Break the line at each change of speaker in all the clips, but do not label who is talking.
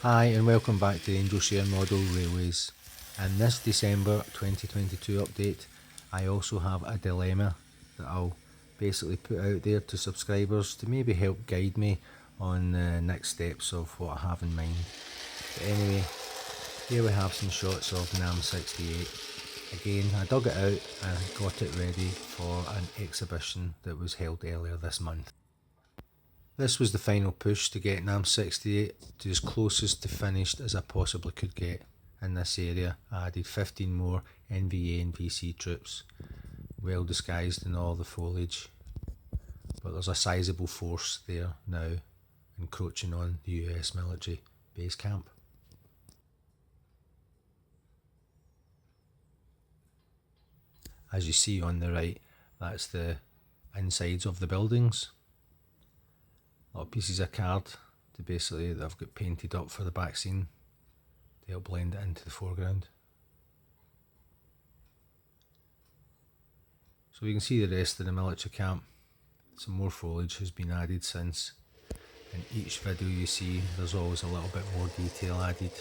Hi and welcome back to the Angleshire Model Railways. In this December 2022 update, I also have a dilemma that I'll basically put out there to subscribers to maybe help guide me on the next steps of what I have in mind. But anyway, here we have some shots of Nam'68. Again, I dug it out and got it ready for an exhibition that was held earlier this month. This was the final push to get Nam'68 to as closest to finished as I possibly could get in this area. I added 15 more NVA and VC troops, well disguised in all the foliage, but there's a sizeable force there now encroaching on the US military base camp. As you see on the right, that's the insides of the buildings. A lot of pieces of card to basically that I've got painted up for the back scene to help blend it into the foreground. So you can see the rest of the military camp. Some more foliage has been added since. In each video you see there's always a little bit more detail added.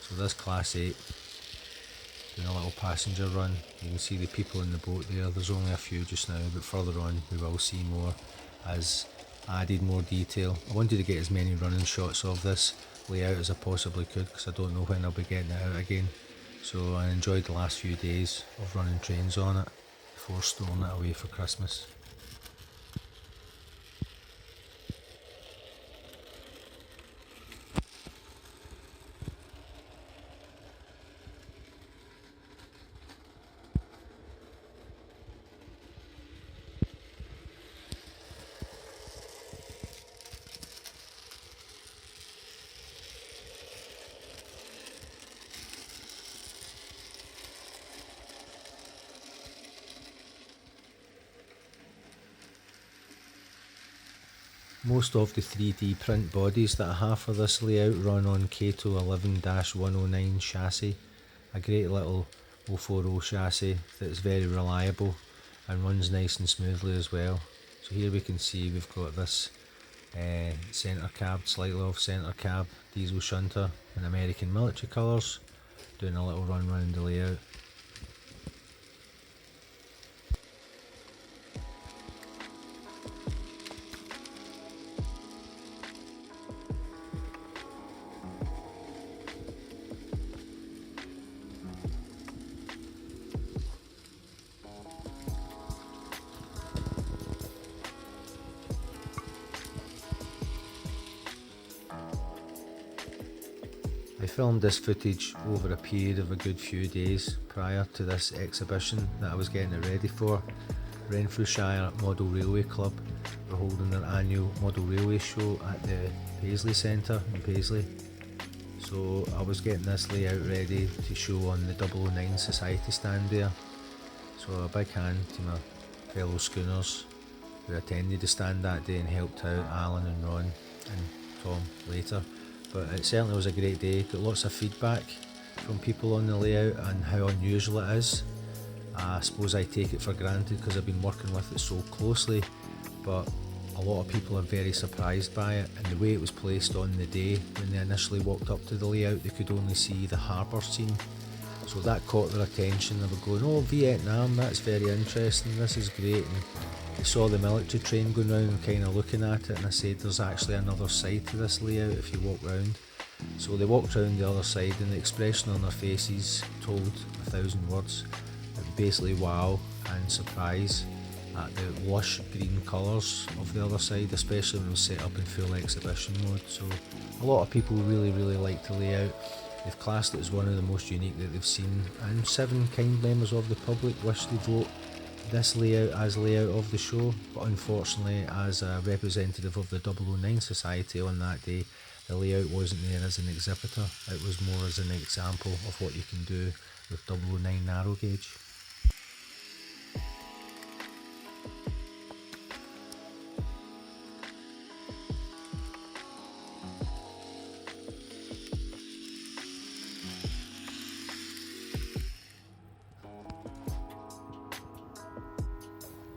So this Class 8 doing a little passenger run. You can see the people in the boat there. There's only a few just now, but further on we will see more as added more detail. I wanted to get as many running shots of this layout as I possibly could because I don't know when I'll be getting it out again. So I enjoyed the last few days of running trains on it before storing it away for Christmas. Most of the 3D print bodies that I have for this layout run on Kato 11-109 chassis, a great little 040 chassis that's very reliable and runs nice and smoothly as well. So here we can see we've got this centre cab, slightly off centre cab diesel shunter in American military colours, doing a little run round the layout. I filmed this footage over a period of a good few days prior to this exhibition that I was getting it ready for. Renfrewshire Model Railway Club were holding their annual Model Railway show at the Paisley Centre in Paisley. So I was getting this layout ready to show on the 009 Society stand there. So a big hand to my fellow schooners who attended the stand that day and helped out, Alan and Ron and Tom later. But it certainly was a great day. Got lots of feedback from people on the layout and how unusual it is. I suppose I take it for granted because I've been working with it so closely, but a lot of people are very surprised by it, and the way it was placed on the day when they initially walked up to the layout they could only see the harbour scene. So that caught their attention. They were going, "Oh, Vietnam, that's very interesting, this is great." And they saw the military train going round and kind of looking at it, and I said there's actually another side to this layout if you walk round. So they walked round the other side and the expression on their faces told 1,000 words. Basically wow and surprise at the lush green colours of the other side, especially when it was set up in full exhibition mode. So a lot of people really liked the layout. They've classed it as one of the most unique that they've seen, and 7 kind members of the public wish to vote this layout as layout of the show, but unfortunately as a representative of the 009 Society on that day, the layout wasn't there as an exhibitor. It was more as an example of what you can do with 009 narrow gauge.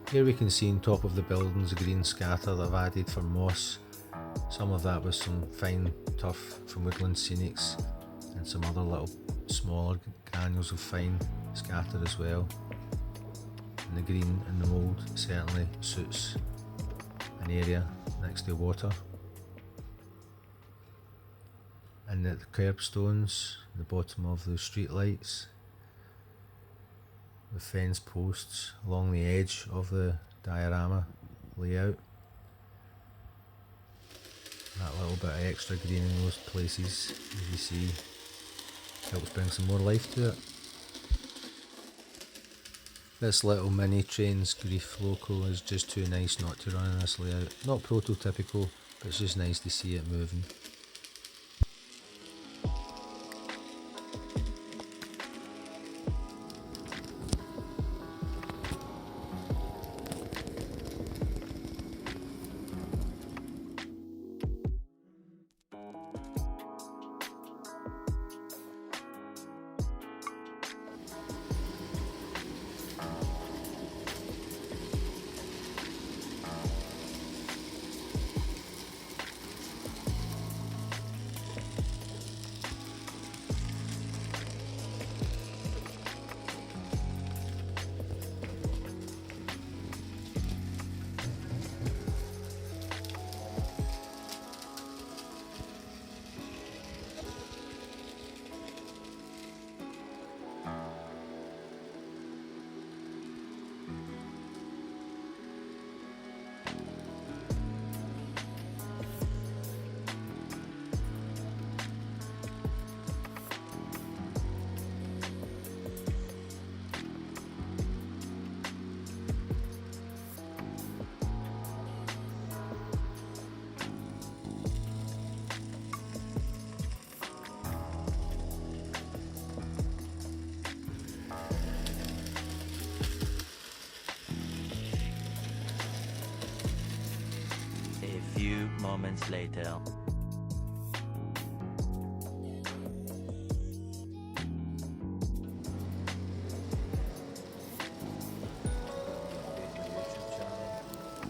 Here we can see on top of the buildings the green scatter that I've added for moss. Some of that was some fine turf from Woodland Scenics and some other little smaller granules of fine scatter as well. And the green and the mould certainly suits an area next to water. And the curbstones, the bottom of the street lights, the fence posts along the edge of the diorama layout. That little bit of extra green in those places, as you see, helps bring some more life to it. This little mini trains Grief local is just too nice not to run in this layout. Not prototypical, but it's just nice to see it moving.
Few moments later.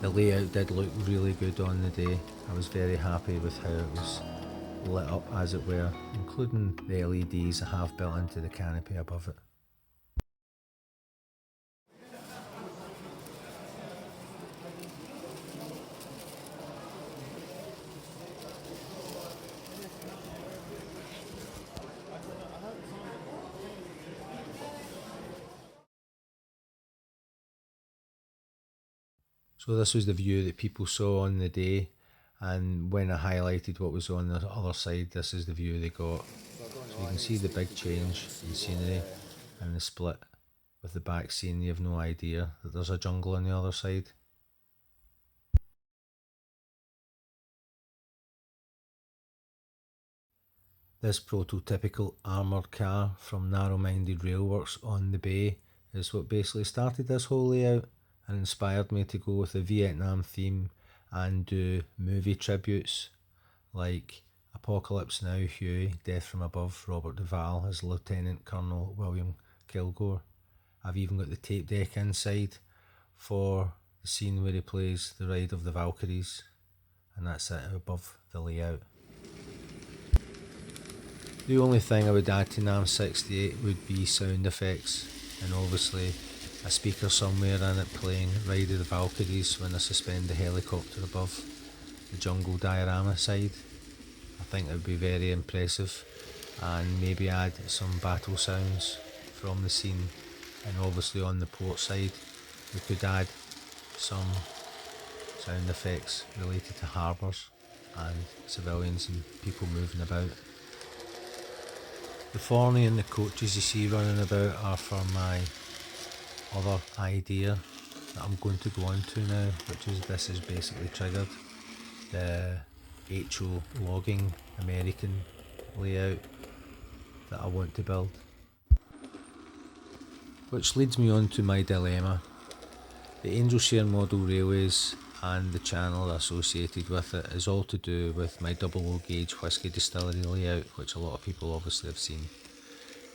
The layout did look really good on the day. I was very happy with how it was lit up, as it were, including the LEDs I have built into the canopy above it. So this was the view that people saw on the day, and when I highlighted what was on the other side, this is the view they got. So you can see the big change in scenery and the split. With the back scene, you have no idea that there's a jungle on the other side. This prototypical armoured car from Narrow Minded Railworks on the bay is what basically started this whole layout and inspired me to go with the Vietnam theme and do movie tributes like Apocalypse Now, Huey, Death from Above, Robert Duvall as Lieutenant Colonel William Kilgore. I've even got the tape deck inside for the scene where he plays the Ride of the Valkyries, and that's it above the layout. The only thing I would add to Nam'68 would be sound effects, and obviously a speaker somewhere in it playing Ride of the Valkyries when I suspend the helicopter above the jungle diorama side. I think it would be very impressive, and maybe add some battle sounds from the scene, and obviously on the port side we could add some sound effects related to harbours and civilians and people moving about. The Forney and the coaches you see running about are for my other idea that I'm going to go on to now, which is this is basically triggered the HO logging American layout that I want to build. Which leads me on to my dilemma. The Angelshire model railways and the channel associated with it is all to do with my double O gauge whisky distillery layout, which a lot of people obviously have seen.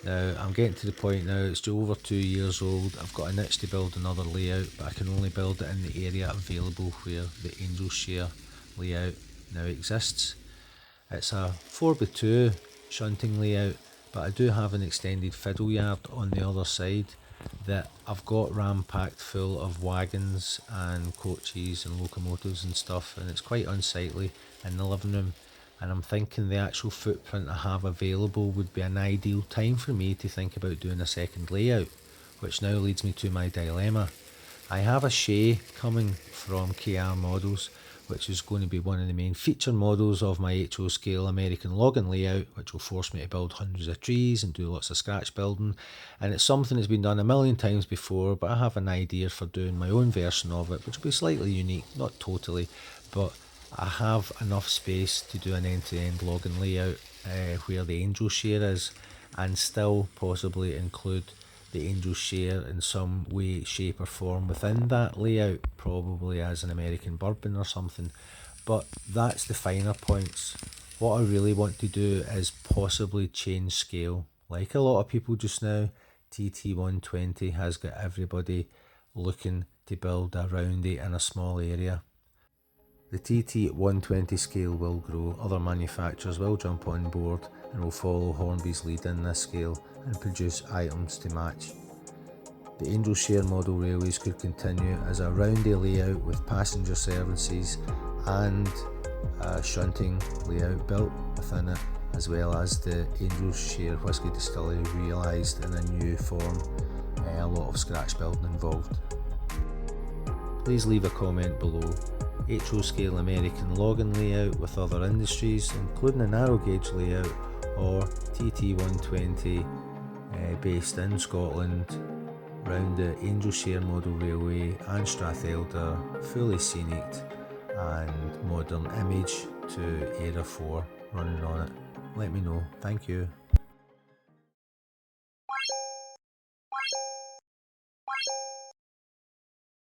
Now I'm getting to the point now, it's over 2 years old, I've got an itch to build another layout, but I can only build it in the area available where the Angelshire layout now exists. It's a 4x2 shunting layout, but I do have an extended fiddle yard on the other side that I've got ram-packed full of wagons and coaches and locomotives and stuff, and it's quite unsightly in the living room. And I'm thinking the actual footprint I have available would be an ideal time for me to think about doing a second layout, which now leads me to my dilemma. I have a Shay coming from KR Models, which is going to be one of the main feature models of my HO scale American logging layout, which will force me to build hundreds of trees and do lots of scratch building. And it's something that's been done a million times before, but I have an idea for doing my own version of it, which will be slightly unique, not totally, but I have enough space to do an end-to-end logging layout where the Angel Share is, and still possibly include the Angel Share in some way, shape or form within that layout, probably as an American bourbon or something. But that's the finer points. What I really want to do is possibly change scale. Like a lot of people just now, TT120 has got everybody looking to build a roundy in a small area. The TT120 scale will grow, other manufacturers will jump on board and will follow Hornby's lead in this scale and produce items to match. The Angel Share model railways could continue as a roundy layout with passenger services and a shunting layout built within it, as well as the Angel Share Whisky Distillery realised in a new form, a lot of scratch building involved. Please leave a comment below. HO scale American logging layout with other industries, including a narrow gauge layout, or TT120 based in Scotland, round the Angel Share model railway and Strathelder, fully scenic and modern image to Era 4 running on it. Let me know. Thank you.